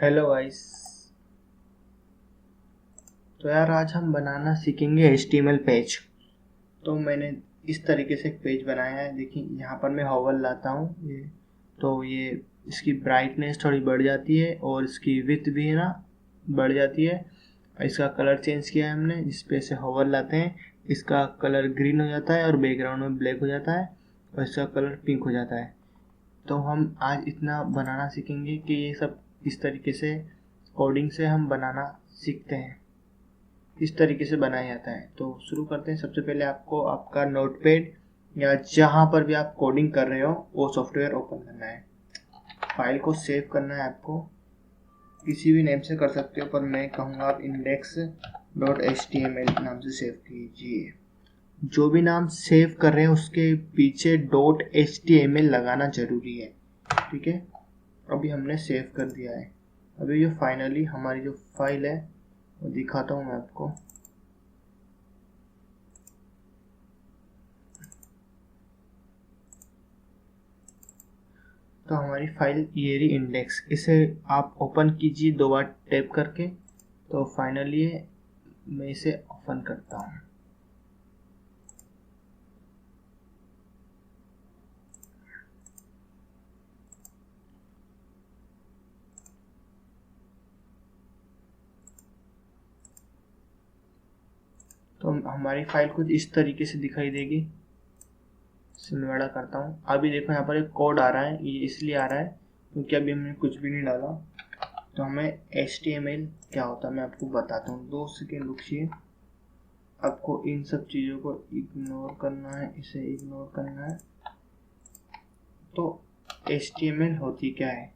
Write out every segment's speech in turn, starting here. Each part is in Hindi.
Hello guys. तो यार आज हम बनाना सीखेंगे HTML पेज। तो मैंने इस तरीके से एक पेज बनाया है। देखिए यहाँ पर मैं होवर लाता हूँ ये इसकी ब्राइटनेस थोड़ी बढ़ जाती है और इसकी विड्थ भी है ना बढ़ जाती है। इसका कलर चेंज किया है हमने, जिस पे से होवर लाते हैं इसका कलर ग्रीन हो जाता है और बैकग्राउंड में ब्लैक हो जाता है और इसका कलर पिंक हो जाता है। तो हम आज इतना बनाना सीखेंगे कि ये सब इस तरीके से कोडिंग से हम बनाना सीखते हैं, इस तरीके से बनाया जाता है। तो शुरू करते हैं। सबसे पहले आपको आपका नोटपैड या जहाँ पर भी आप कोडिंग कर रहे हो वो सॉफ्टवेयर ओपन करना है। फाइल को सेव करना है आपको, किसी भी नेम से कर सकते हो, पर मैं कहूँगा आप index.html नाम से सेव कीजिए। जो भी नाम सेव कर रहे हैं उसके पीछे .html लगाना जरूरी है, ठीक है। अभी हमने सेव कर दिया है। अभी जो फाइनली हमारी जो फाइल है वो दिखाता हूँ मैं आपको। तो हमारी फाइल ये रही इंडेक्स। इसे आप ओपन कीजिए 2 बार टैप करके। तो फाइनली मैं इसे ओपन करता हूँ। तो हमारी फाइल कुछ इस तरीके से दिखाई देगी। इसे बड़ा करता हूँ। अभी देखो यहाँ पर एक कोड आ रहा है, ये इसलिए आ रहा है क्योंकि अभी हमने कुछ भी नहीं डाला। तो हमें HTML क्या होता है मैं आपको बताता हूँ। 2 सेकेंड रुकिए। आपको इन सब चीज़ों को इग्नोर करना है, इसे इग्नोर करना है। तो HTML होती क्या है?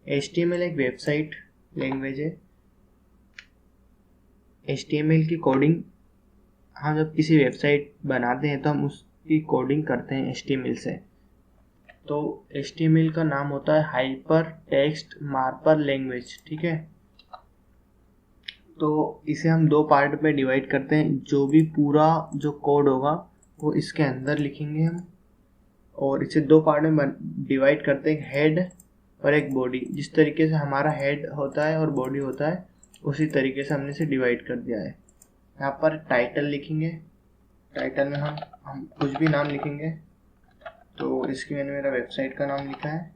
HTML एक वेबसाइट लैंग्वेज है। HTML की कोडिंग हम जब किसी वेबसाइट बनाते हैं तो हम उसकी कोडिंग करते हैं HTML से। तो HTML का नाम होता है हाइपर टेक्स्ट मार्कअप लैंग्वेज, ठीक है। तो इसे हम 2 पार्ट में डिवाइड करते हैं। जो भी पूरा जो कोड होगा वो इसके अंदर लिखेंगे हम, और इसे 2 पार्ट में डिवाइड करते हैं, हेड और एक बॉडी। जिस तरीके से हमारा हेड होता है और बॉडी होता है उसी तरीके से हमने इसे डिवाइड कर दिया है। यहाँ पर टाइटल लिखेंगे। टाइटल में हम कुछ भी नाम लिखेंगे। तो इसकी मैंने मेरा वेबसाइट का नाम लिखा है।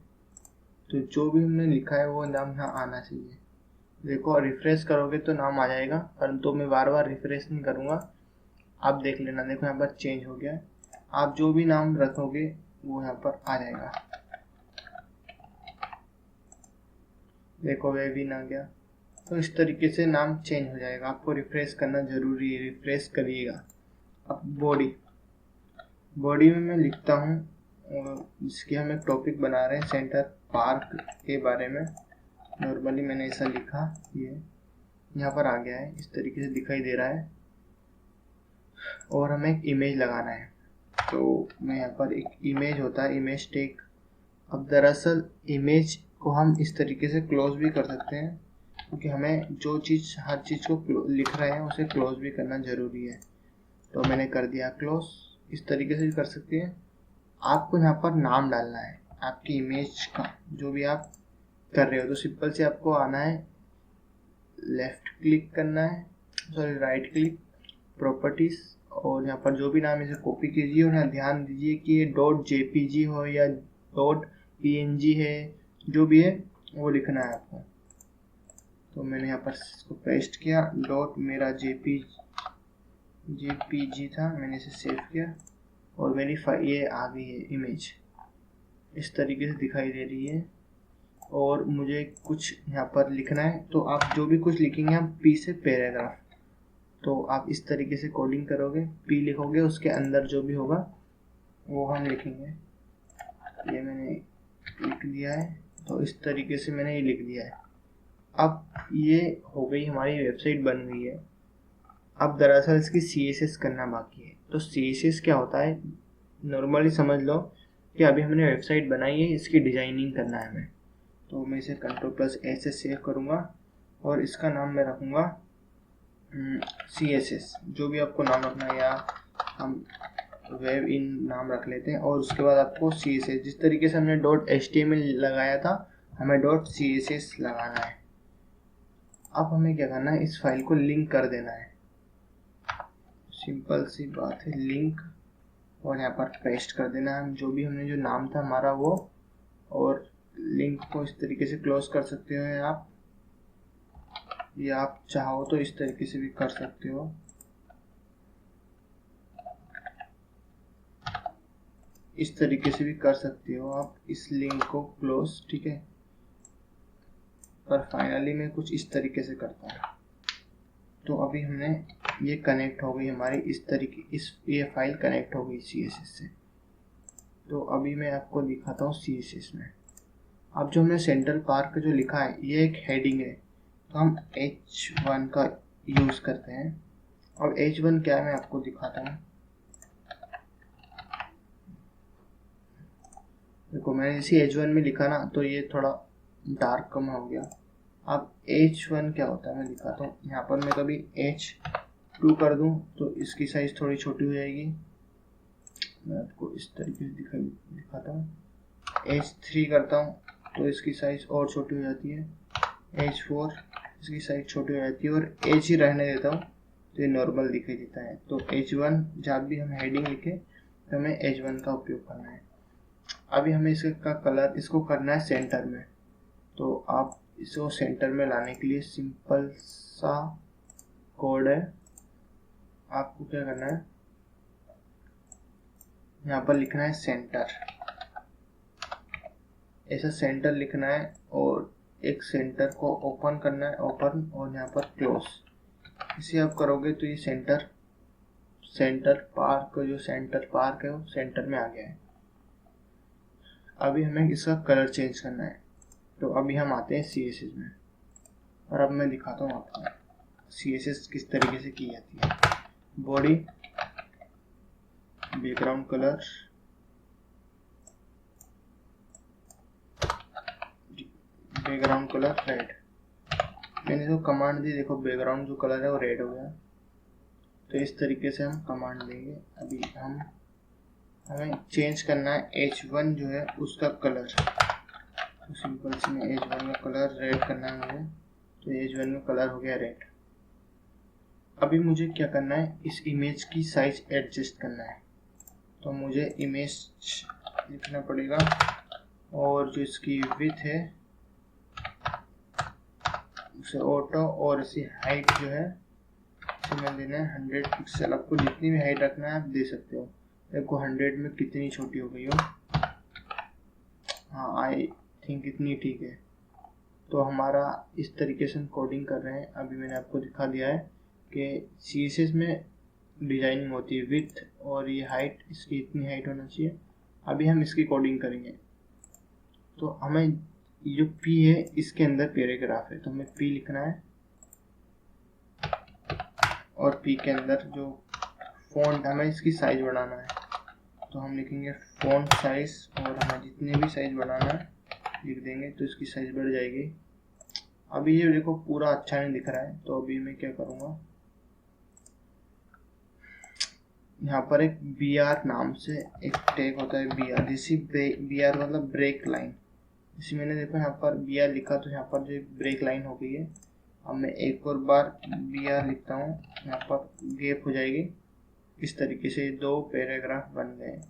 तो जो भी हमने लिखा है वो नाम यहाँ आना चाहिए। देखो रिफ्रेश करोगे तो नाम आ जाएगा, परंतु मैं बार बार रिफ्रेश नहीं करूँगा। आप देख लेना, देखो यहाँ पर चेंज हो गया है। आप जो भी नाम रखोगे वो यहाँ पर आ जाएगा। देखो वेबिन आ गया। तो इस तरीके से नाम चेंज हो जाएगा। आपको रिफ्रेश करना जरूरी है, रिफ्रेश करिएगा। अब बॉडी में मैं लिखता हूँ, जिसकी हम एक टॉपिक बना रहे हैं सेंटर पार्क के बारे में। नॉर्मली मैंने ऐसा लिखा, ये यहाँ पर आ गया है, इस तरीके से दिखाई दे रहा है। और हमें एक इमेज लगाना है। तो मैं यहाँ पर एक इमेज होता है, इमेज टैग। अब दरअसल इमेज को हम इस तरीके से क्लोज भी कर सकते हैं, क्योंकि हमें जो चीज़ हर चीज़ को लिख रहे हैं उसे क्लोज भी करना ज़रूरी है। तो मैंने कर दिया क्लोज। इस तरीके से भी कर सकते हैं। आपको यहाँ पर नाम डालना है आपकी इमेज का, जो भी आप कर रहे हो। तो सिंपल से आपको आना है, लेफ्ट क्लिक करना है, सॉरी राइट क्लिक, प्रॉपर्टीज, और यहाँ पर जो भी नाम इसे कॉपी कीजिए और यहाँ ध्यान दीजिए कि ये .jpg हो या .png है, जो भी है वो लिखना है आपको। तो मैंने यहाँ पर इसको पेस्ट किया। मेरा jpg था, मैंने इसे सेव किया और मेरी ये आ गई है इमेज, इस तरीके से दिखाई दे रही है। और मुझे कुछ यहाँ पर लिखना है, तो आप जो भी कुछ लिखेंगे हम P से पैराग्राफ। तो आप इस तरीके से कोडिंग करोगे, P लिखोगे, उसके अंदर जो भी होगा वो हम लिखेंगे। ये मैंने लिख दिया है। तो इस तरीके से मैंने ये लिख दिया है। अब ये हो गई, हमारी वेबसाइट बन गई है। अब दरअसल इसकी CSS करना बाकी है। तो CSS क्या होता है, नॉर्मली समझ लो कि अभी हमने वेबसाइट बनाई है, इसकी डिजाइनिंग करना है हमें। तो मैं इसे Ctrl+A से सेव करूँगा और इसका नाम मैं रखूँगा CSS, जो भी आपको नाम रखना है, या हम वेब इन नाम रख लेते हैं। और उसके बाद आपको CSS, जिस तरीके से हमने .html लगाया था हमें .css लगाना है। अब हमें क्या करना है, इस फाइल को लिंक कर देना है। सिंपल सी बात है, लिंक, और यहाँ पर पेस्ट कर देना है जो भी हमने जो नाम था हमारा वो, और लिंक को इस तरीके से क्लोज कर सकते हो आप, या आप चाहो तो इस तरीके से भी कर सकते हो। इस तरीके से भी कर सकते हो आप इस लिंक को क्लोज, ठीक है। पर फाइनली मैं कुछ इस तरीके से करता हूँ। तो अभी हमने ये कनेक्ट हो गई हमारी इस तरीके, ये फाइल कनेक्ट हो गई CSS से। तो अभी मैं आपको दिखाता हूँ CSS में। अब जो हमने सेंट्रल पार्क जो लिखा है ये एक हेडिंग है, तो हम H1 का यूज करते हैं। और H1 क्या है मैं आपको दिखाता हूँ। देखो मैंने जैसे H1 में लिखा ना, तो ये थोड़ा डार्क कम हो गया। अब H1 क्या होता है मैं दिखाता हूँ। यहाँ पर मैं कभी H2 कर दूँ तो इसकी साइज थोड़ी छोटी हो जाएगी। मैं आपको इस तरीके से दिखाता हूँ। H3 करता हूँ तो इसकी साइज और छोटी हो जाती है। H4 इसकी साइज छोटी हो जाती है, और H ही रहने देता हूँ तो ये नॉर्मल दिखाई देता है। तो H1 जब भी हम हेडिंग लिखे तो हमें H1 का उपयोग करना है। अभी हमें इसका कलर इसको करना है सेंटर में। तो आप इसको सेंटर में लाने के लिए सिंपल सा कोड है। आपको क्या करना है, यहाँ पर लिखना है सेंटर, ऐसा सेंटर लिखना है, और एक सेंटर को ओपन करना है, ओपन, और यहाँ पर क्लोज। इसे आप करोगे तो ये सेंटर पार्क, जो सेंटर पार्क है वो सेंटर में आ गया है। अभी हमें इसका कलर चेंज करना है। तो अभी हम आते हैं CSS में, और अब मैं दिखाता हूँ आपको CSS किस तरीके से की जाती है। Body, background colour, background colour red. मैंने जो कमांड दी, देखो बैकग्राउंड जो कलर है वो रेड हो गया। तो इस तरीके से हम कमांड देंगे। अभी हमें चेंज करना है H1 जो है उसका कलर। तो सिंपल से में H1 का कलर रेड करना है मुझे। तो H1 का कलर हो गया रेड। अभी मुझे क्या करना है, इस इमेज की साइज एडजस्ट करना है। तो मुझे इमेज लिखना पड़ेगा, और जो इसकी विड्थ है उसे ऑटो, और इसी हाइट जो है इसे मैं देना है 100 पिक्सल। आपको जितनी भी हाइट रखना है आप दे सकते हो। देखो 100 में कितनी छोटी हो गई हो, हाँ आई थिंक इतनी ठीक है। तो हमारा इस तरीके से हम कोडिंग कर रहे हैं। अभी मैंने आपको दिखा दिया है कि CSS में डिजाइनिंग होती है विड्थ, और ये हाइट, इसकी इतनी हाइट होना चाहिए। अभी हम इसकी कोडिंग करेंगे। तो हमें जो P है इसके अंदर पैराग्राफ है, तो हमें P लिखना है, और P के अंदर जो फॉन्ट, हमें इसकी साइज बढ़ाना है। तो हम लिखेंगे फॉन्ट साइज, और हमें जितने भी साइज बढ़ाना है लिख देंगे तो इसकी साइज बढ़ जाएगी। अभी ये देखो पूरा अच्छा नहीं दिख रहा है, तो अभी मैं क्या करूँगा, यहाँ पर एक BR नाम से एक टैग होता है BR, जैसी BR मतलब ब्रेक लाइन। जैसे मैंने देखो यहाँ पर BR लिखा तो यहाँ पर जो ब्रेक लाइन हो गई है। अब मैं एक और बार BR लिखता हूँ, यहाँ पर गैप हो जाएगी। इस तरीके से 2 पैराग्राफ बन गए।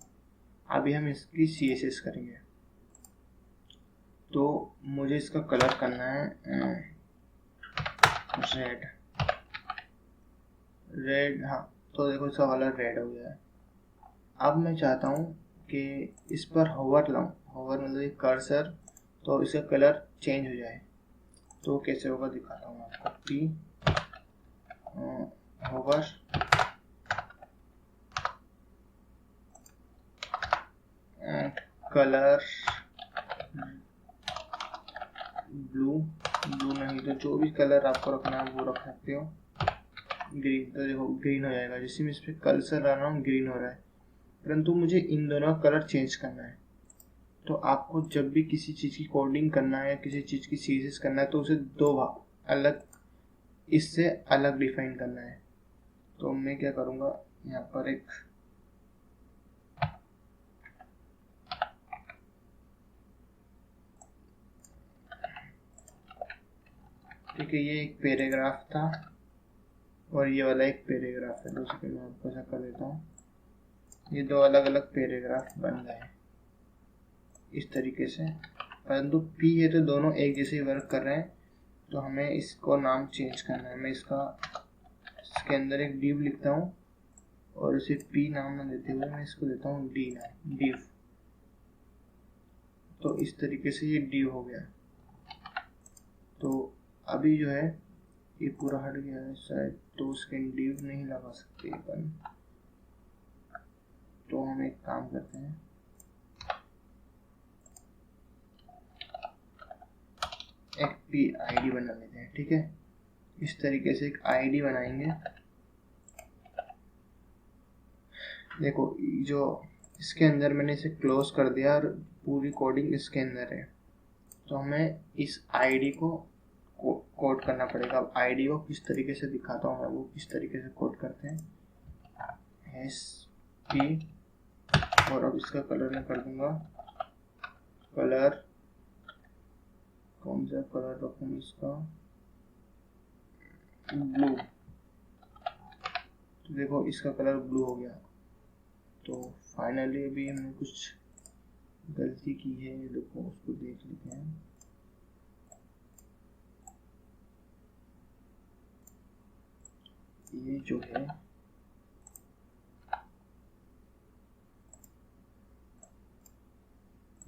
अभी हम इसकी CSS करेंगे। तो मुझे इसका कलर करना है रेड, हाँ। तो देखो इसका कलर रेड हो गया है। अब मैं चाहता हूँ कि इस पर होवर लाऊं, होवर मतलब कर्सर, तो इसका कलर चेंज हो जाए। तो कैसे होगा दिखाता हूँ आपको। P होवर कलर ब्लू नहीं तो जो भी कलर आपको रखना है वो रख सकते हो। ग्रीन, तो देखो ग्रीन हो जाएगा। जैसे मैं इस पर कर्सर रहा हूँ ग्रीन हो रहा है, परंतु मुझे इन दोनों का कलर चेंज करना है। तो आपको जब भी किसी चीज़ की कोडिंग करना है, किसी चीज़ की CSS करना है, तो उसे 2 अलग, इससे अलग डिफाइन करना है। तो मैं क्या करूँगा, यहाँ पर एक ठीक है, ये एक पैराग्राफ था और ये वाला एक पैराग्राफ है। 2 सेकंड में आपको ऐसा कर देता हूँ, ये 2 अलग अलग पैराग्राफ बन गए इस तरीके से। परंतु पी है तो दोनों एक जैसे वर्क कर रहे हैं, तो हमें इसको नाम चेंज करना है। मैं इसके अंदर एक div लिखता हूँ और इसे पी नाम न देते हुए मैं इसको देता हूँ डी नाम, div। तो इस तरीके से ये div हो गया। तो अभी जो है ये पूरा हट गया है शायद, तो उसके div नहीं लगा सकते अपन। तो हम एक काम करते हैं, एक पी आईडी बना लेते हैं। ठीक है, इस तरीके से एक आईडी बनाएंगे। देखो जो इसके अंदर मैंने इसे क्लोज कर दिया और पूरी कोडिंग इसके अंदर है, तो हमें इस आईडी को कोड करना पड़ेगा। अब आईडी को किस तरीके से दिखाता हूँ मैं, वो किस तरीके से कोड करते हैं, एस पी, और अब इसका कलर मैं कर दूंगा, कलर कौन सा कलर रखूँ इसका, ब्लू। तो देखो इसका कलर ब्लू हो गया। तो फाइनली अभी हमने कुछ गलती की है, देखो उसको देख लेते हैं। ये जो है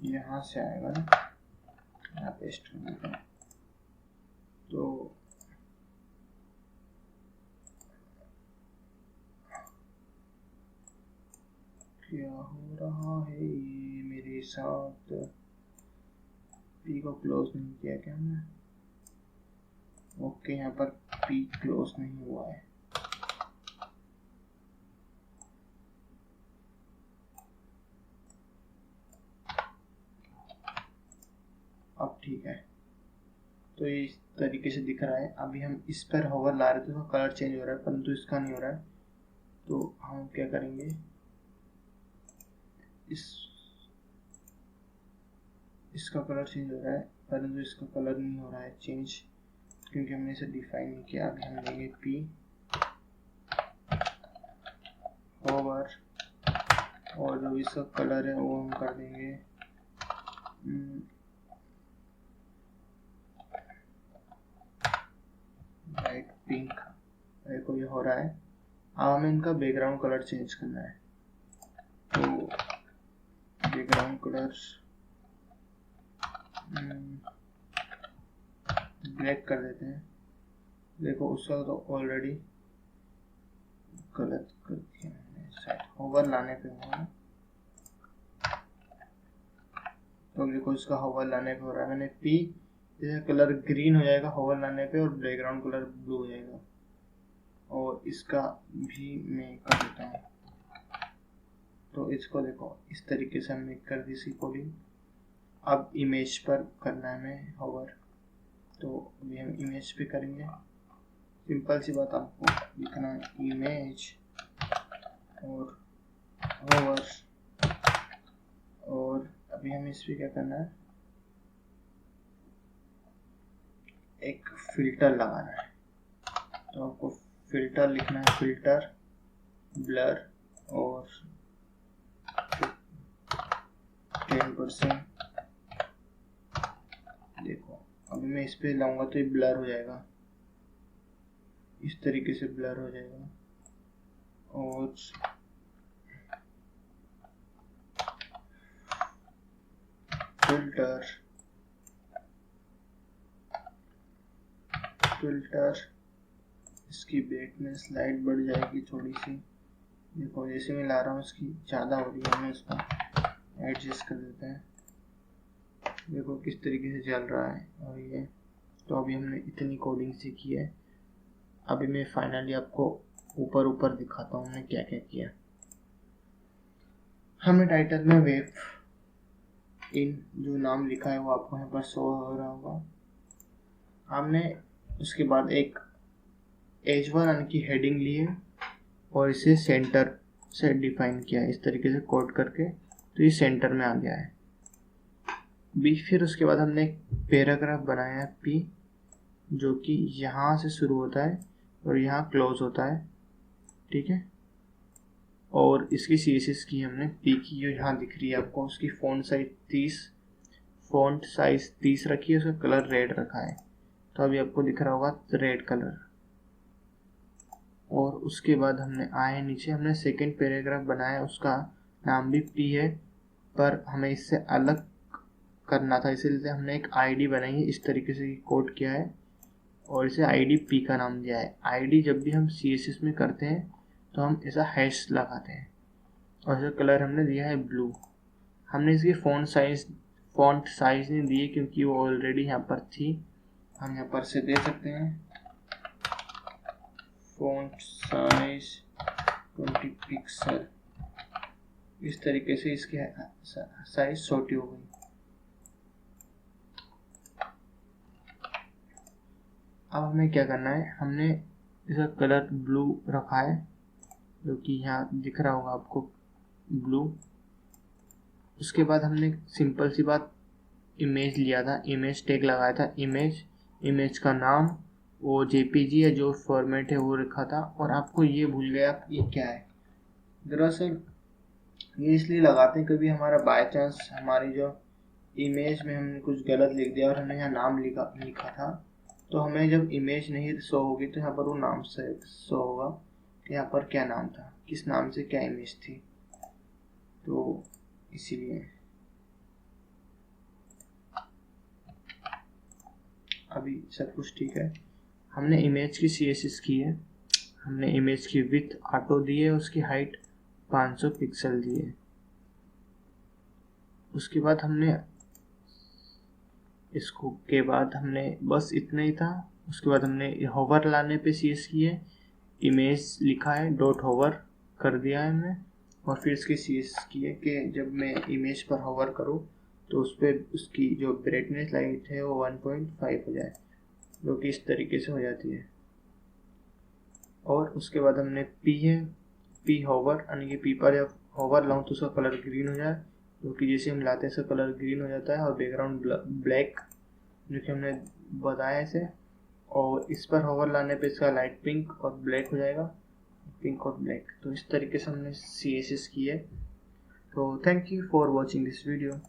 यहाँ से आएगा ना, यहाँ पेस्ट कर देता हूँ। तो क्या हो रहा है ये मेरे साथ, पी को क्लोज नहीं किया क्या हमने? ओके, यहाँ पर पी क्लोज नहीं हुआ है। अब ठीक है, तो ये इस तरीके से दिख रहा है। अभी हम इस पर होवर ला रहे थे तो कलर चेंज हो रहा है, परंतु इसका नहीं हो रहा है। तो हम क्या करेंगे, इसका कलर चेंज हो रहा है परंतु इसका कलर नहीं हो रहा है चेंज, क्योंकि हमने इसे डिफाइन नहीं किया। अभी हम लेंगे पी होवर, और जो इसका कलर है वो हम कर देंगे लाइट पिंक। देखो ये हो रहा है। अब हमें इनका बैकग्राउंड कलर चेंज करना है, तो बैकग्राउंड कलर ब्लैक कर देते हैं। देखो उसका तो ऑलरेडी गलत कर दिया मैंने, शायद होवर लाने पे हुआ ना। तो देखो इसका होवर लाने पे हो रहा है। मैंने पी जैसे कलर ग्रीन हो जाएगा होवर लाने पे, और बैकग्राउंड कलर ब्लू हो जाएगा। और इसका भी मैं कर देता हूँ। तो इसको देखो इस तरीके से हमने कर दी इसकी कोडिंग। अब इमेज पर करना है हमें होवर, तो अभी हम इमेज पे करेंगे। सिंपल सी बात, आपको लिखना है इमेज और होवर, और अभी हमें इस पे क्या करना है, एक फिल्टर लगाना है। तो आपको फिल्टर लिखना है, फिल्टर ब्लर और 10%। देखो अभी मैं इस पे लाऊंगा तो ये ब्लर हो जाएगा, इस तरीके से ब्लर हो जाएगा। और फिल्टर इसकी ब्राइटनेस लाइट बढ़ जाएगी थोड़ी सी। देखो जैसे मैं ला रहा हूँ इसकी ज़्यादा हो रही है, हमें इसको एडजस्ट कर देते हैं। देखो किस तरीके से चल रहा है। और ये तो अभी हमने इतनी कोडिंग सीखी है। अभी मैं फाइनली आपको ऊपर दिखाता हूँ हमने क्या क्या किया। हमने टाइटल में वेब इन जो नाम लिखा है वो आपको यहाँ पर शो हो रहा होगा। हमने उसके बाद एक H1 यानी कि हेडिंग ली है और इसे सेंटर से डिफाइन किया है इस तरीके से कोड करके, तो ये सेंटर में आ गया है। फिर उसके बाद हमने एक पैराग्राफ बनाया है पी, जो कि यहाँ से शुरू होता है और यहाँ क्लोज होता है, ठीक है। और इसकी CSS की हमने पी की जो यहाँ दिख रही है आपको, उसकी फ़ॉन्ट साइज 30 रखी है, उसका कलर रेड रखा है, तो अभी आपको दिख रहा होगा रेड कलर। और उसके बाद हमने आए नीचे, हमने सेकेंड पैराग्राफ बनाया, उसका नाम भी पी है, पर हमें इससे अलग करना था, इसीलिए हमने एक आईडी बनाई है, इस तरीके से कोड किया है और इसे आईडी पी का नाम दिया है। आईडी जब भी हम CSS में करते हैं तो हम ऐसा हैश लगाते हैं, और इसका कलर हमने दिया है ब्लू। हमने इसकी फॉन्ट साइज नहीं दी है क्योंकि वो ऑलरेडी यहाँ पर थी, हम यहाँ पर से दे सकते हैं फॉन्ट साइज 20 पिक्सल। इस तरीके से इसकी साइज छोटी हो गई। अब हमें क्या करना है, हमने इसका कलर ब्लू रखा है, जो कि यहाँ दिख रहा होगा आपको ब्लू। उसके बाद हमने सिंपल सी बात इमेज लिया था, इमेज टैग लगाया था, इमेज का नाम वो JPG या जो फॉर्मेट है वो रखा था। और आपको ये भूल गया ये क्या है, दरअसल ये इसलिए लगाते हैं कभी हमारा बाय चांस हमारी जो इमेज में हमने कुछ गलत लिख दिया और हमने यहाँ नाम लिखा था, तो हमें जब इमेज नहीं शो होगी तो यहाँ पर वो नाम से शो होगा कि यहाँ पर क्या नाम था, किस नाम से क्या इमेज थी, तो इसीलिए। अभी सब कुछ ठीक है। हमने इमेज की CSS की है, हमने इमेज की विड्थ ऑटो दी है, उसकी हाइट 500 पिक्सल दी है। उसके बाद हमने इसको के बाद हमने बस इतना ही था। उसके बाद हमने होवर लाने पे CSS की है, इमेज लिखा है डॉट होवर कर दिया है हमने, और फिर इसकी CSS की है कि जब मैं इमेज पर होवर करूँ तो उस पर उसकी जो ब्राइटनेस लाइट है वो 1.5 हो जाए, जो कि इस तरीके से हो जाती है। और उसके बाद हमने पी होवर, यानी कि पी पर जब होवर लाऊँ तो उसका कलर ग्रीन हो जाए, जो कि जैसे हम लाते हैं इसका कलर ग्रीन हो जाता है, और बैकग्राउंड ब्लैक जो कि हमने बताया इसे। और इस पर होवर लाने पे इसका लाइट पिंक और ब्लैक हो जाएगा, पिंक और ब्लैक। तो इस तरीके से हमने CSS की है। तो thank you for watching this video.